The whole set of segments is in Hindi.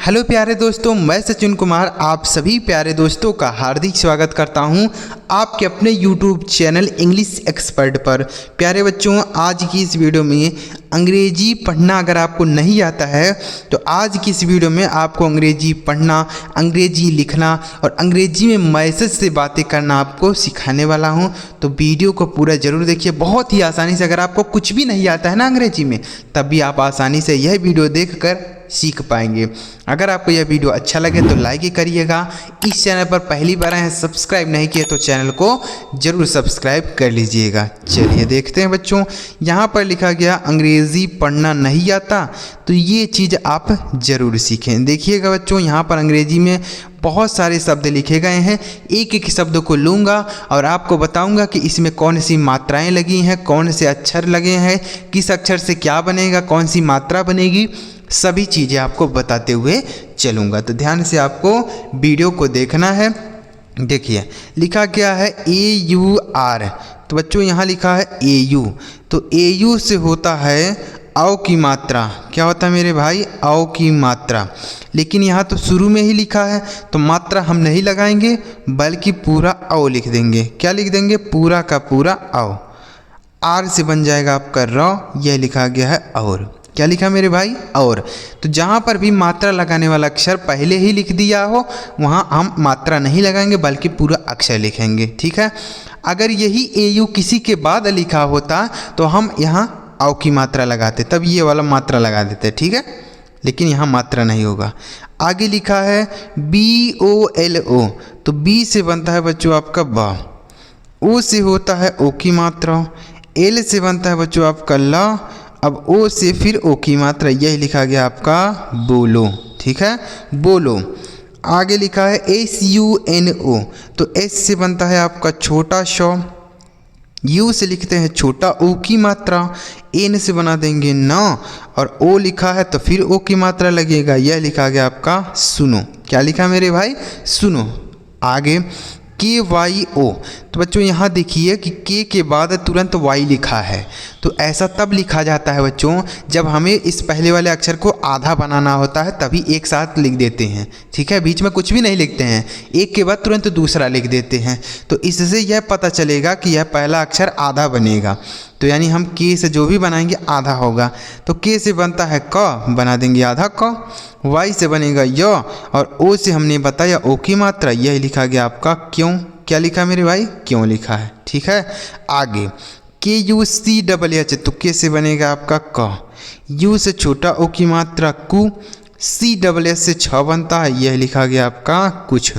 हेलो प्यारे दोस्तों, मैं सचिन कुमार आप सभी प्यारे दोस्तों का हार्दिक स्वागत करता हूं आपके अपने YouTube चैनल इंग्लिश एक्सपर्ट पर। प्यारे बच्चों, आज की इस वीडियो में अंग्रेजी पढ़ना अगर आपको नहीं आता है तो आज की इस वीडियो में आपको अंग्रेजी पढ़ना, अंग्रेजी लिखना और अंग्रेजी में मैसेज से बातें करना आपको सिखाने वाला हूं। तो वीडियो को पूरा ज़रूर देखिए, बहुत ही आसानी से। अगर आपको कुछ भी नहीं आता है ना अंग्रेजी में, तब भी आप आसानी से यह वीडियो देखकर सीख पाएंगे। अगर आपको यह वीडियो अच्छा लगे तो लाइक ही करिएगा। इस चैनल पर पहली बार आए हैं, सब्सक्राइब नहीं किए तो चैनल को जरूर सब्सक्राइब कर लीजिएगा। चलिए देखते हैं बच्चों, यहाँ पर लिखा गया अंग्रेज़ी पढ़ना नहीं आता, तो ये चीज़ आप ज़रूर सीखें। देखिएगा बच्चों, यहाँ पर अंग्रेजी में बहुत सारे शब्द लिखे गए हैं। एक एक शब्द को लूँगा और आपको बताऊंगा कि इसमें कौन सी मात्राएं लगी हैं, कौन से अक्षर लगे हैं, किस अक्षर से क्या बनेगा, कौन सी मात्रा बनेगी, सभी चीज़ें आपको बताते हुए चलूँगा। तो ध्यान से आपको वीडियो को देखना है। देखिए लिखा गया है AUR, तो बच्चों यहाँ लिखा है AU, तो AU से होता है औ की मात्रा। क्या होता है मेरे भाई? औ की मात्रा। लेकिन यहाँ तो शुरू में ही लिखा है तो मात्रा हम नहीं लगाएंगे बल्कि पूरा औ लिख देंगे। क्या लिख देंगे? पूरा का पूरा औ। आर से बन जाएगा आपका र, यह लिखा गया है और। क्या लिखा मेरे भाई? और। तो जहाँ पर भी मात्रा लगाने वाला अक्षर पहले ही लिख दिया हो वहाँ हम मात्रा नहीं लगाएंगे बल्कि पूरा अक्षर लिखेंगे। ठीक है। अगर यही AU किसी के बाद लिखा होता तो हम यहाँ औ की मात्रा लगाते, तब ये वाला मात्रा लगा देते। ठीक है, लेकिन यहाँ मात्रा नहीं होगा। आगे लिखा है BOLO, तो B से बनता है बच्चों आपका ब, O से होता है O की मात्रा, L से बनता है बच्चों आपका ल, अब O से फिर O की मात्रा, यही लिखा गया आपका बोलो। ठीक है, बोलो। आगे लिखा है SUNO, तो S से बनता है आपका छोटा शौ, U से लिखते हैं छोटा O की मात्रा, N से बना देंगे न, और O लिखा है तो फिर O की मात्रा लगेगा, यह लिखा गया आपका सुनो। क्या लिखा मेरे भाई? सुनो। आगे KYO, तो बच्चों यहाँ देखिए कि K के बाद तुरंत Y लिखा है, तो ऐसा तब लिखा जाता है बच्चों जब हमें इस पहले वाले अक्षर को आधा बनाना होता है, तभी एक साथ लिख देते हैं। ठीक है, बीच में कुछ भी नहीं लिखते हैं, एक के बाद तुरंत दूसरा लिख देते हैं। तो इससे यह पता चलेगा कि यह पहला अक्षर आधा बनेगा। तो यानी हम K से जो भी बनाएंगे आधा होगा। तो K से बनता है क, बना देंगे आधा क, Y से बनेगा य, और O से हमने बताया O की मात्रा, यह लिखा गया आपका क्यों। क्या लिखा मेरे भाई? क्यों लिखा है। ठीक है। आगे KUCHH, तो K से बनेगा आपका क, U से छोटा O की मात्रा कु, CHH से छ बनता है, यह लिखा गया आपका कुछ।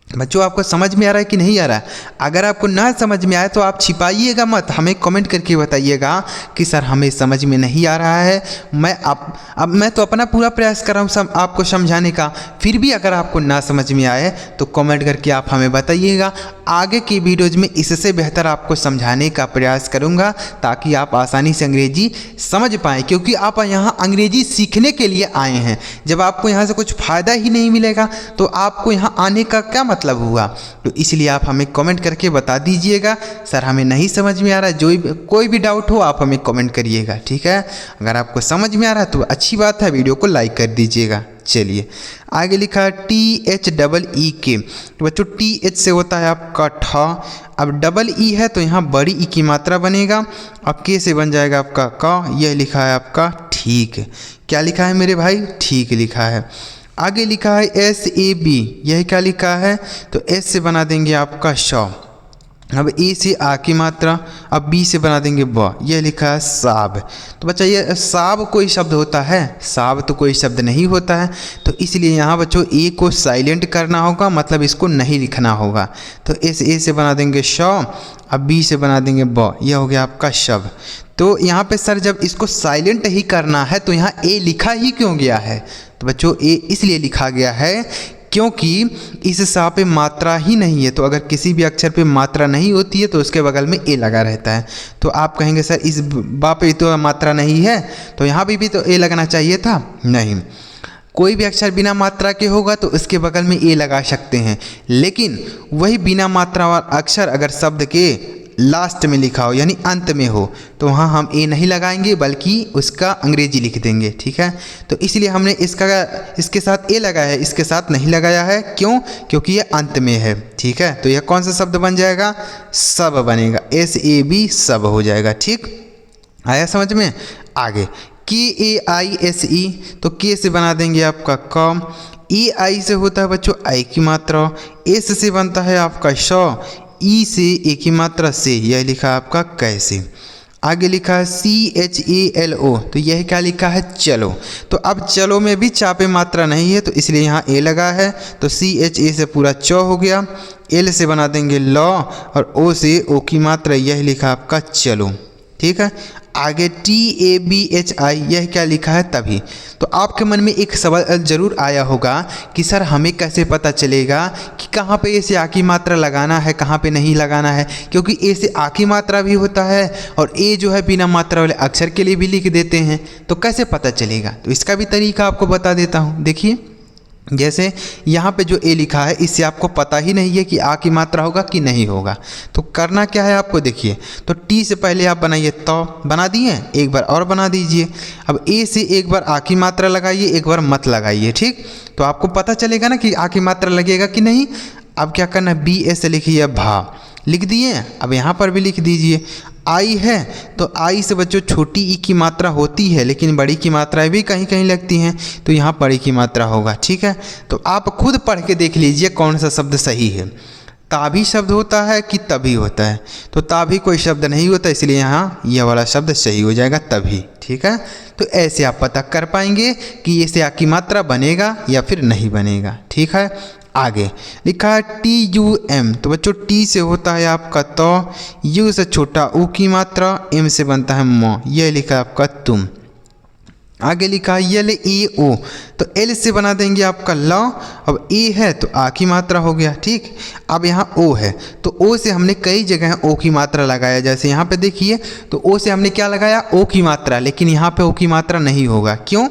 बच्चों आपको समझ में आ रहा है कि नहीं आ रहा है? अगर आपको ना समझ में आए तो आप छिपाइएगा मत, हमें कमेंट करके बताइएगा कि सर हमें समझ में नहीं आ रहा है। मैं तो अपना पूरा प्रयास कर रहा हूँ आपको समझाने का, फिर भी अगर आपको ना समझ में आए तो कमेंट करके आप हमें बताइएगा। आगे की वीडियोज़ में इससे बेहतर आपको समझाने का प्रयास करूँगा ताकि आप आसानी से अंग्रेजी समझ पाएँ, क्योंकि आप यहाँ अंग्रेजी सीखने के लिए आए हैं। जब आपको यहाँ से कुछ फ़ायदा ही नहीं मिलेगा तो आपको यहाँ आने का क्या मतलब हुआ? तो इसलिए आप हमें कमेंट करके बता दीजिएगा सर हमें नहीं समझ में आ रहा है। कोई भी डाउट हो आप हमें कमेंट करिएगा। ठीक है, अगर आपको समझ में आ रहा है तो अच्छी बात है, वीडियो को लाइक कर दीजिएगा। चलिए आगे लिखा है THEE, तो बच्चों TH से होता है आपका ठ, अब डबल E है तो यहाँ बड़ी E की मात्रा बनेगा, अब K से बन जाएगा आपका क, यह लिखा है आपका ठीक। क्या लिखा है मेरे भाई? ठीक लिखा है। आगे लिखा है SAB, यही क्या लिखा है? तो S से बना देंगे आपका श, अब A से आ की मात्रा, अब B से बना देंगे ब, यह लिखा है साब। तो बच्चा ये साब कोई शब्द होता है? साब तो कोई शब्द नहीं होता है, तो इसलिए यहाँ बच्चों A को साइलेंट करना होगा, मतलब इसको नहीं लिखना होगा। तो A से बना देंगे श, अब B से बना देंगे ब, यह हो गया आपका शब। तो यहाँ पे सर जब इसको साइलेंट ही करना है तो यहाँ A लिखा ही क्यों गया है? तो बच्चों A इसलिए लिखा गया है क्योंकि इस सा पे मात्रा ही नहीं है। तो अगर किसी भी अक्षर पे मात्रा नहीं होती है तो उसके बगल में ए लगा रहता है। तो आप कहेंगे सर इस बा पे तो मात्रा नहीं है, तो यहाँ पे भी तो ए लगना चाहिए था। नहीं, कोई भी अक्षर बिना मात्रा के होगा तो उसके बगल में ए लगा सकते हैं, लेकिन वही बिना मात्रा वाला अक्षर अगर शब्द के लास्ट में लिखा हो यानी अंत में हो तो वहाँ हम ए नहीं लगाएंगे बल्कि उसका अंग्रेजी लिख देंगे। ठीक है, तो इसलिए हमने इसके साथ ए लगाया है, इसके साथ नहीं लगाया है। क्यों? क्योंकि ये अंत में है। ठीक है, तो यह कौन सा शब्द बन जाएगा? सब बनेगा, SAB सब हो जाएगा। ठीक, आया समझ में? आगे KAISE, तो के से बना देंगे आपका क, EI से होता है बच्चों आई की मात्रा, S से बनता है आपका श, ई से ए की मात्रा से, यह लिखा है आपका कैसे। आगे लिखा है CHALO, तो यह क्या लिखा है? चलो। तो अब चलो में भी चा पे मात्रा नहीं है तो इसलिए यहाँ ए लगा है, तो CHA से पूरा च हो गया, L से बना देंगे लॉ और O से ओ की मात्रा, यह लिखा आपका चलो। ठीक है, आगे TABHI, यह क्या लिखा है? तभी। तो आपके मन में एक सवाल जरूर आया होगा कि सर हमें कैसे पता चलेगा कि कहाँ पे ए से आ की मात्रा लगाना है, कहाँ पे नहीं लगाना है, क्योंकि ए से आ की मात्रा भी होता है और ए जो है बिना मात्रा वाले अक्षर के लिए भी लिख देते हैं, तो कैसे पता चलेगा? तो इसका भी तरीका आपको बता देता हूँ। देखिए, जैसे यहाँ पे जो ए लिखा है इससे आपको पता ही नहीं है कि आ की मात्रा होगा कि नहीं होगा, तो करना क्या है आपको? देखिए, तो टी से पहले आप बनाइए तो, बना दिए, एक बार और बना दीजिए। अब ए से एक बार आ की मात्रा लगाइए, एक बार मत लगाइए। ठीक, तो आपको पता चलेगा ना कि आ की मात्रा लगेगा कि नहीं। अब क्या करना है? BS लिखिए, भा लिख दिए। अब यहाँ पर भी लिख दीजिए आई है, तो आई से बच्चों छोटी ई की मात्रा होती है लेकिन बड़ी की मात्राएं भी कहीं कहीं लगती हैं, तो यहाँ बड़ी की मात्रा होगा। ठीक है, तो आप खुद पढ़ के देख लीजिए कौन सा शब्द सही है। ताभी शब्द होता है कि तभी होता है? तो ताभी कोई शब्द नहीं होता, इसलिए यहाँ यह वाला शब्द सही हो जाएगा, तभी। ठीक है, तो ऐसे आप पता कर पाएंगे कि ये से आ की मात्रा बनेगा या फिर नहीं बनेगा। ठीक है, आगे लिखा है TUM, तो बच्चों टी से होता है आपका तो, यू से छोटा ऊ की मात्रा, एम से बनता है म, यह लिखा है आपका तुम। आगे लिखा है LAO, तो L से बना देंगे आपका ल, अब ए है तो आ की मात्रा हो गया। ठीक, अब यहाँ ओ है तो ओ से हमने कई जगह ओ की मात्रा लगाया, जैसे यहाँ पे देखिए तो ओ से हमने क्या लगाया? ओ की मात्रा, लेकिन यहाँ पे ओ की मात्रा नहीं होगा। क्यों?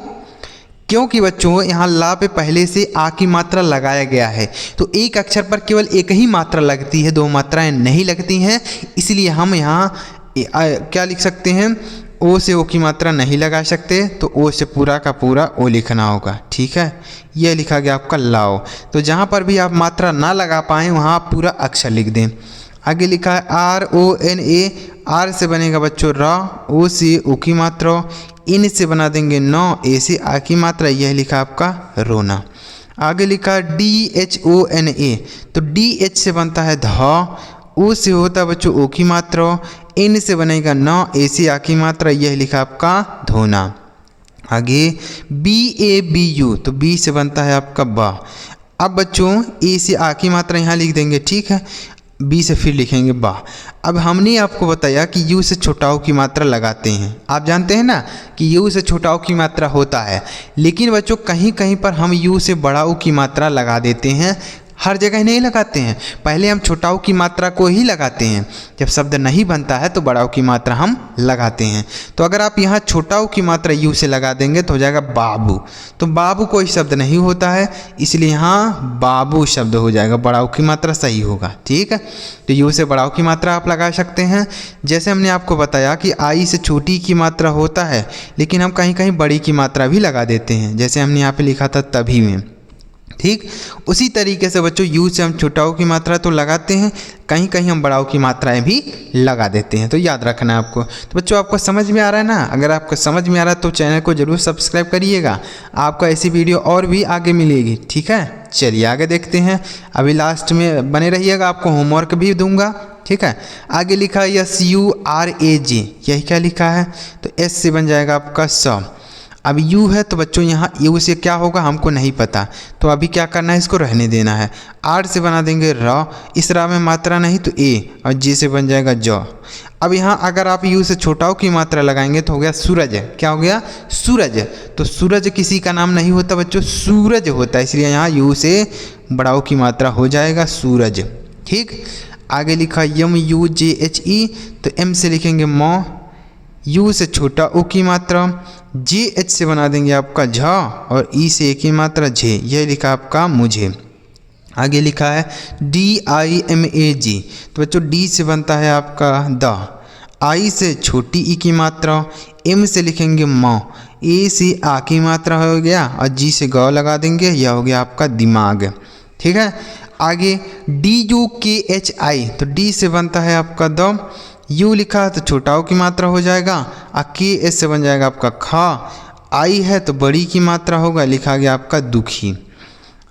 क्योंकि बच्चों यहाँ ला पे पहले से आ की मात्रा लगाया गया है, तो एक अक्षर पर केवल एक ही मात्रा लगती है, दो मात्राएं नहीं लगती हैं, इसलिए हम यहाँ क्या लिख सकते हैं? ओ से ओ की मात्रा नहीं लगा सकते, तो ओ से पूरा का पूरा ओ लिखना होगा। ठीक है, यह लिखा गया आपका लाओ। तो जहाँ पर भी आप मात्रा ना लगा पाएँ वहाँ आप पूरा अक्षर लिख दें। आगे लिखा है RONA, आर से बनेगा बच्चों रा, ओ से ओ की मात्रा, इन से बना देंगे नौ, ए से आ की मात्रा, यह लिखा आपका रोना। आगे लिखा DHONA, तो DH से बनता है ध, ओ से होता है बच्चों ओ की मात्रा, इन से बनेगा नौ, ए से आ की मात्रा, यह लिखा आपका धोना। आगे BABU, तो बी से बनता है आपका बा। अब बच्चों ए से आ की मात्रा यहाँ लिख देंगे। ठीक है, बी से फिर लिखेंगे बा। अब हमने आपको बताया कि यू से छोटाओं की मात्रा लगाते हैं, आप जानते हैं ना कि यू से छोटाओं की मात्रा होता है, लेकिन बच्चों कहीं कहीं पर हम यू से बड़ाओं की मात्रा लगा देते हैं, हर जगह नहीं लगाते हैं। पहले हम छोटाओं की मात्रा को ही लगाते हैं, जब शब्द नहीं बनता है तो बड़ाओं की मात्रा हम लगाते हैं। तो अगर आप यहाँ छोटाओं की मात्रा यू से लगा देंगे तो हो जाएगा बाबू, तो बाबू कोई शब्द नहीं होता है, इसलिए यहाँ बाबू शब्द हो जाएगा, बड़ाओं की मात्रा सही होगा। ठीक है, तो यू से बड़ाओं की मात्रा आप लगा सकते हैं। जैसे हमने आपको बताया कि आई से छोटी की मात्रा होता है, लेकिन हम कहीं कहीं बड़ी की मात्रा भी लगा देते हैं, जैसे हमने यहाँ पे लिखा था तभी में। ठीक, उसी तरीके से बच्चों यू से हम छोटाओं की मात्रा तो लगाते हैं, कहीं कहीं हम बड़ाओं की मात्राएं भी लगा देते हैं, तो याद रखना है आपको। तो बच्चों आपको समझ में आ रहा है ना? अगर आपको समझ में आ रहा है तो चैनल को जरूर सब्सक्राइब करिएगा, आपको ऐसी वीडियो और भी आगे मिलेगी। ठीक है, चलिए आगे देखते हैं, अभी लास्ट में बने रहिएगा, आपको होमवर्क भी दूंगा। ठीक है, आगे लिखा है SURAJ, यही क्या लिखा है? तो एस से बन जाएगा आपका स। अब यू है तो बच्चों यहाँ यू से क्या होगा हमको नहीं पता, तो अभी क्या करना है, इसको रहने देना है। आर से बना देंगे र, इस रा में मात्रा नहीं तो ए, और जे से बन जाएगा ज। अब यहाँ अगर आप यू से छोटाओं की मात्रा लगाएंगे तो हो गया सूरज। क्या हो गया? सूरज। तो सूरज किसी का नाम नहीं होता बच्चों, सूरज होता है, इसलिए यहाँ यू से बड़ाओं की मात्रा हो जाएगा सूरज। ठीक, आगे लिखा MUJHE, तो एम से लिखेंगे मौ, यू से छोटा ओ की मात्रा, JH से बना देंगे आपका झ, और ई से ए की मात्रा झे, यह लिखा आपका मुझे। आगे लिखा है DIMAG, तो बच्चों डी से बनता है आपका द, आई से छोटी ई की मात्रा, एम से लिखेंगे म, ए से आ की मात्रा हो गया और जी से ग लगा देंगे, यह हो गया आपका दिमाग। ठीक है। आगे DUKHI, तो डी से बनता है आपका द, यू लिखा है तो छोटा ओ की मात्रा हो जाएगा, के एस से बन जाएगा आपका खा, आई है तो बड़ी की मात्रा होगा, लिखा गया आपका दुखी।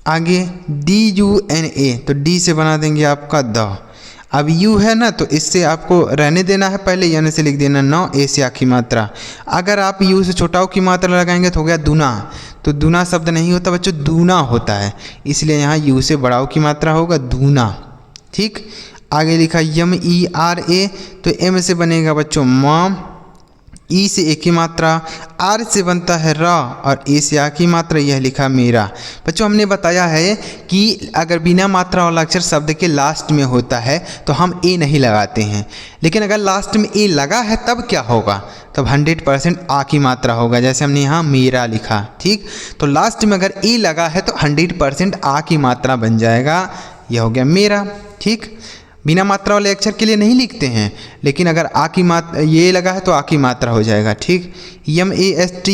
आगे DUNA, तो डी से बना देंगे आपका द, अब यू है ना तो इससे आपको रहने देना है, पहले यानी से लिख देना नौ, ए से आ की मात्रा। अगर आप यू से छोटा ओ की मात्रा लगाएंगे तो हो गया दुना, तो दुना शब्द नहीं होता बच्चों, दूना होता है, इसलिए यहाँ यू से बड़ा ओ की मात्रा होगा दूना। ठीक। आगे लिखा MERA, तो एम से बनेगा बच्चों म, ई से ए की मात्रा, आर से बनता है र और ए से आ की मात्रा, यह लिखा मेरा। बच्चों हमने बताया है कि अगर बिना मात्रा वाला अक्षर शब्द के लास्ट में होता है तो हम ए नहीं लगाते हैं, लेकिन अगर लास्ट में ए लगा है तब क्या होगा, तब 100% आ की मात्रा होगा, जैसे हमने यहाँ मेरा लिखा। ठीक। तो लास्ट में अगर ए लगा है तो 100% आ की मात्रा बन जाएगा, यह हो गया मेरा। ठीक। बिना मात्रा वाले अक्षर के लिए नहीं लिखते हैं, लेकिन अगर आ की मात्रा ये लगा है तो आ की मात्रा हो जाएगा। ठीक। MAST,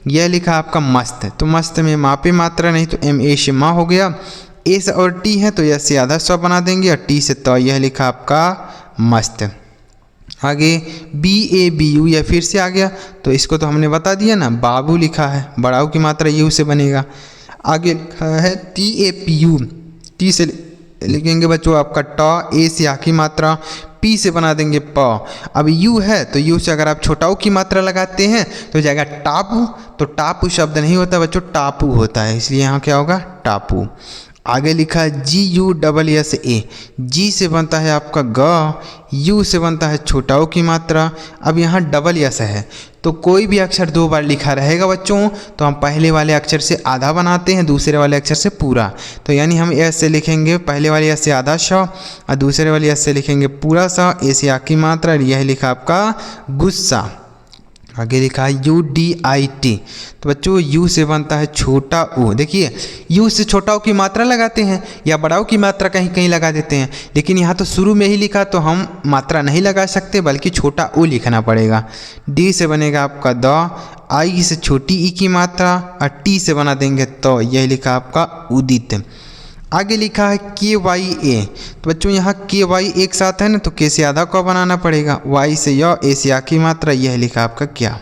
यह लिखा आपका मस्त, तो मस्त में मा पे मात्रा नहीं तो MA से माँ हो गया, ए से और टी है तो यह से आधा स्व बना देंगे और टी से तो, यह लिखा आपका मस्त। आगे BABU, यह फिर से आ गया, तो इसको तो हमने बता दिया ना, बाबू लिखा है, बड़ाऊ की मात्रा यू से बनेगा। आगे लिखा है TAPU, टी से लिखेंगे बच्चों आपका ट, ए से आ की मात्रा, पी से बना देंगे प। अब यू है तो यू से अगर आप छोटा ऊ की मात्रा लगाते हैं तो जाएगा टापू, तो टापू शब्द नहीं होता बच्चों, टापू होता है, इसलिए यहाँ क्या होगा टापू। आगे लिखा है GUSSA, जी से बनता है आपका ग, यू से बनता है छोटा ओ की मात्रा। अब यहाँ डबल यस है, तो कोई भी अक्षर दो बार लिखा रहेगा बच्चों तो हम पहले वाले अक्षर से आधा बनाते हैं, दूसरे वाले अक्षर से पूरा। तो यानी हम एस से लिखेंगे पहले वाले एस से आधा श और दूसरे वाले एस से लिखेंगे पूरा सा, ए से आ की मात्रा, यह लिखा आपका गुस्सा। आगे लिखा है UDIT, तो बच्चों यू से बनता है छोटा ओ। देखिए यू से छोटा ओ की मात्रा लगाते हैं या बड़ा ओ की मात्रा कहीं कहीं लगा देते हैं, लेकिन यहाँ तो शुरू में ही लिखा तो हम मात्रा नहीं लगा सकते बल्कि छोटा ओ लिखना पड़ेगा। डी से बनेगा आपका द, आई से छोटी ई की मात्रा और टी से बना देंगे तो, यह लिखा आपका उदित। आगे लिखा है KYA, तो बच्चों यहाँ KY एक साथ है ना तो के से आधा को बनाना पड़ेगा, वाई से य, ए से आ की मात्रा, यह लिखा आपका क्या।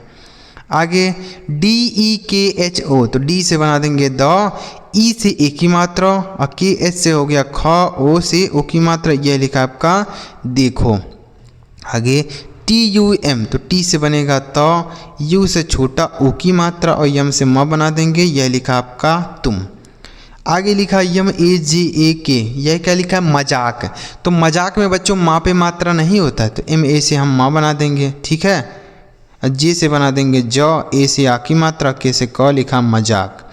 आगे DEKHO, तो डी से बना देंगे द, ई से ए की मात्रा और के एच से हो गया ख, ओ से ओ की मात्रा, यह लिखा आपका देखो। आगे TUM, तो टी से बनेगा तो, यू से छोटा ओ की मात्रा और यम से म बना देंगे, यह लिखा आपका तुम। आगे लिखा MAJAK, यह क्या लिखा है मजाक, तो मजाक में बच्चों माँ पे मात्रा नहीं होता है तो MA से हम माँ बना देंगे। ठीक है। जे से बना देंगे ज, ए से आ की मात्रा, के से क, लिखा मजाक।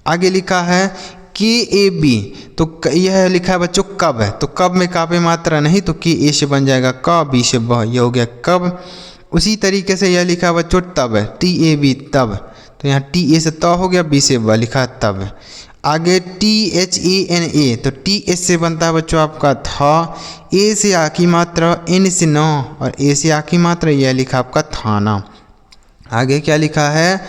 आगे लिखा है KAB, तो यह लिखा है बच्चों कब है, तो कब में का पे मात्रा नहीं तो के ए से बन जाएगा क, बी से ब, यह हो गया कब। उसी तरीके से यह लिखा है बच्चों तब है, TAB तब, तो यहाँ टी ए से त हो गया, बी से ब, लिखा तब। आगे THANA, तो टी एस से बनता है बच्चों आपका था, ए से आ की मात्रा, एन से न और ए से आ की मात्रा, यह लिखा आपका थाना। आगे क्या लिखा है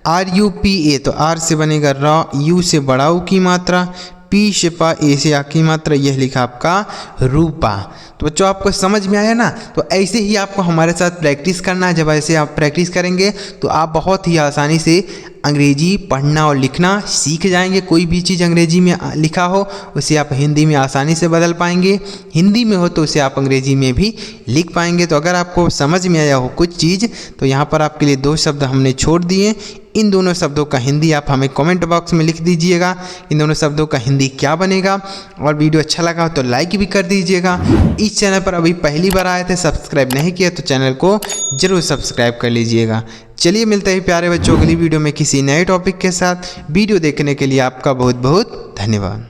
RUPA, तो आर से बनेगा र, यू से बड़ा ऊ की मात्रा, पी से पा, ए से आ की मात्रा, यह लिखा आपका रूपा। तो बच्चों आपको समझ में आया ना, तो ऐसे ही आपको हमारे साथ प्रैक्टिस करना है। जब ऐसे आप प्रैक्टिस करेंगे तो आप बहुत ही आसानी से अंग्रेजी पढ़ना और लिखना सीख जाएंगे। कोई भी चीज़ अंग्रेजी में लिखा हो उसे आप हिंदी में आसानी से बदल पाएंगे, हिंदी में हो तो उसे आप अंग्रेजी में भी लिख पाएंगे। तो अगर आपको समझ में आया हो कुछ चीज़ तो यहाँ पर आपके लिए 2 शब्द हमने छोड़ दिए। इन दोनों शब्दों का हिंदी आप हमें कमेंट बॉक्स में लिख दीजिएगा, इन दोनों शब्दों का हिंदी क्या बनेगा। और वीडियो अच्छा लगा हो तो लाइक भी कर दीजिएगा। इस चैनल पर अभी पहली बार आए थे, सब्सक्राइब नहीं किया तो चैनल को ज़रूर सब्सक्राइब कर लीजिएगा। चलिए मिलते हैं प्यारे बच्चों अगली वीडियो में किसी नए टॉपिक के साथ। वीडियो देखने के लिए आपका बहुत बहुत धन्यवाद।